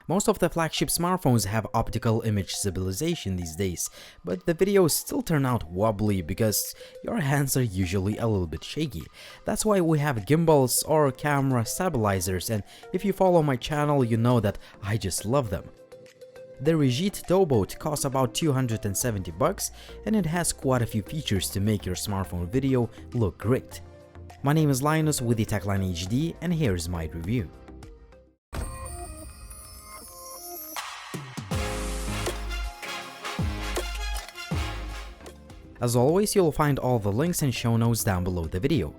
Most of the flagship smartphones have optical image stabilization these days, but the videos still turn out wobbly because your hands are usually a little bit shaky. That's why we have gimbals or camera stabilizers, and if you follow my channel you know that I just love them. The Rigiet Dobot costs about $270 and it has quite a few features to make your smartphone video look great. My name is Linus with the Techline HD and here's my review. As always, you'll find all the links and show notes down below the video.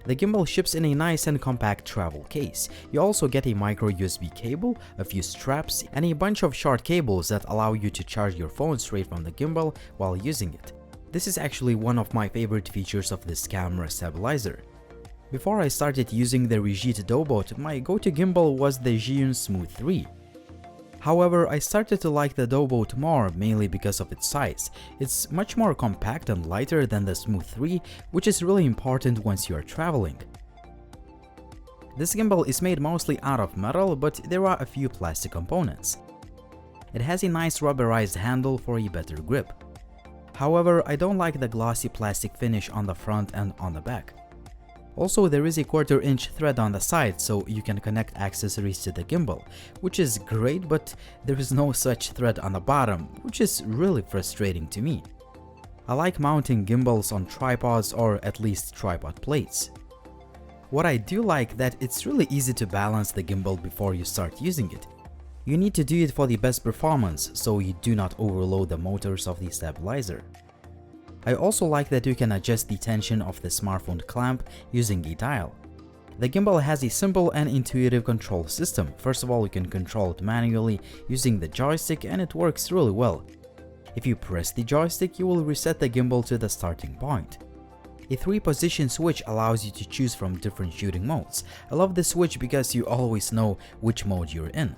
The gimbal ships in a nice and compact travel case. You also get a micro USB cable, a few straps, and a bunch of short cables that allow you to charge your phone straight from the gimbal while using it. This is actually one of my favorite features of this camera stabilizer. Before I started using the Rigiet Dobot, my go-to gimbal was the Zhiyun Smooth 3. However, I started to like the Dobot more mainly because of its size. It's much more compact and lighter than the Smooth 3, which is really important once you are traveling. This gimbal is made mostly out of metal, but there are a few plastic components. It has a nice rubberized handle for a better grip. However, I don't like the glossy plastic finish on the front and on the back. Also, there is a 1/4 inch thread on the side so you can connect accessories to the gimbal, which is great, but there is no such thread on the bottom, which is really frustrating to me. I like mounting gimbals on tripods or at least tripod plates. What I do like that it's really easy to balance the gimbal before you start using it. You need to do it for the best performance so you do not overload the motors of the stabilizer. I also like that you can adjust the tension of the smartphone clamp using a dial. The gimbal has a simple and intuitive control system. First of all, you can control it manually using the joystick and it works really well. If you press the joystick, you will reset the gimbal to the starting point. A 3-position switch allows you to choose from different shooting modes. I love this switch because you always know which mode you're in.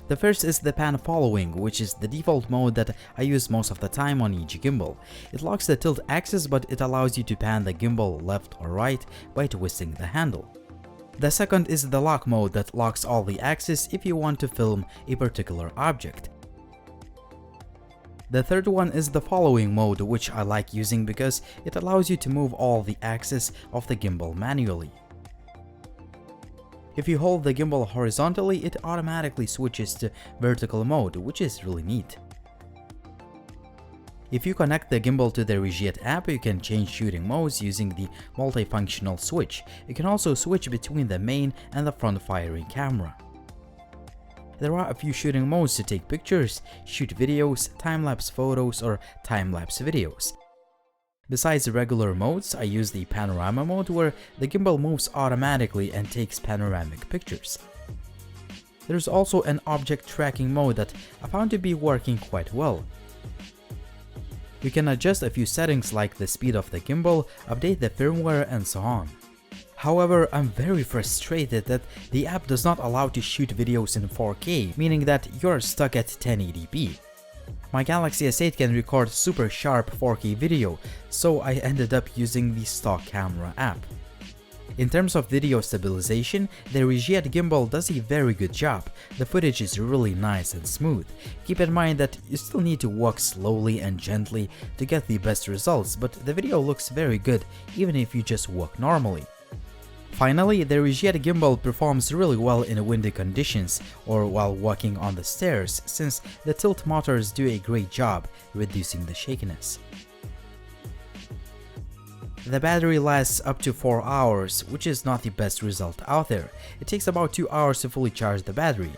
The first is the pan following, which is the default mode that I use most of the time on each gimbal. It locks the tilt axis, but it allows you to pan the gimbal left or right by twisting the handle. The second is the lock mode that locks all the axes if you want to film a particular object. The third one is the following mode, which I like using because it allows you to move all the axes of the gimbal manually. If you hold the gimbal horizontally, it automatically switches to vertical mode, which is really neat. If you connect the gimbal to the Rigiet app, you can change shooting modes using the multifunctional switch. You can also switch between the main and the front firing camera. There are a few shooting modes to take pictures, shoot videos, time-lapse photos, or time-lapse videos. Besides the regular modes, I use the Panorama Mode where the gimbal moves automatically and takes panoramic pictures. There's also an object tracking mode that I found to be working quite well. You can adjust a few settings like the speed of the gimbal, update the firmware, and so on. However, I'm very frustrated that the app does not allow to shoot videos in 4K, meaning that you're stuck at 1080p. My Galaxy S8 can record super sharp 4K video, so I ended up using the stock camera app. In terms of video stabilization, the Rigiet gimbal does a very good job. The footage is really nice and smooth. Keep in mind that you still need to walk slowly and gently to get the best results, but the video looks very good even if you just walk normally. Finally, the Rigiet gimbal performs really well in windy conditions or while walking on the stairs, since the tilt motors do a great job reducing the shakiness. The battery lasts up to 4 hours, which is not the best result out there. It takes about 2 hours to fully charge the battery.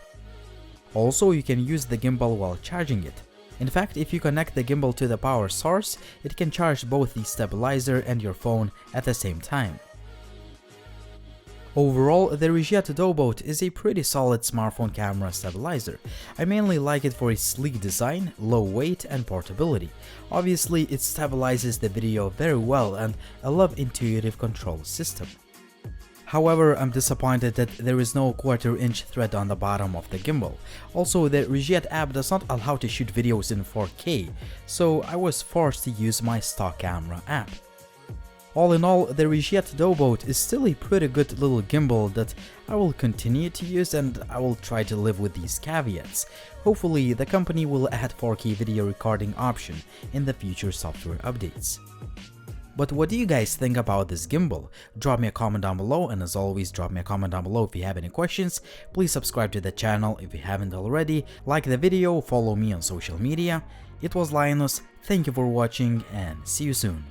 Also, you can use the gimbal while charging it. In fact, if you connect the gimbal to the power source, it can charge both the stabilizer and your phone at the same time. Overall, the Rigiet Dobot is a pretty solid smartphone camera stabilizer. I mainly like it for its sleek design, low weight, and portability. Obviously, it stabilizes the video very well, and I love intuitive control system. However, I'm disappointed that there is no 1/4 inch thread on the bottom of the gimbal. Also, the Rigiet app does not allow to shoot videos in 4K, so I was forced to use my stock camera app. All in all, the Rigiet Dobot is still a pretty good little gimbal that I will continue to use, and I will try to live with these caveats. Hopefully the company will add 4K video recording option in the future software updates. But what do you guys think about this gimbal? Drop me a comment down below, and as always, drop me a comment down below if you have any questions. Please subscribe to the channel if you haven't already, like the video, follow me on social media. It was Linus, thank you for watching, and see you soon.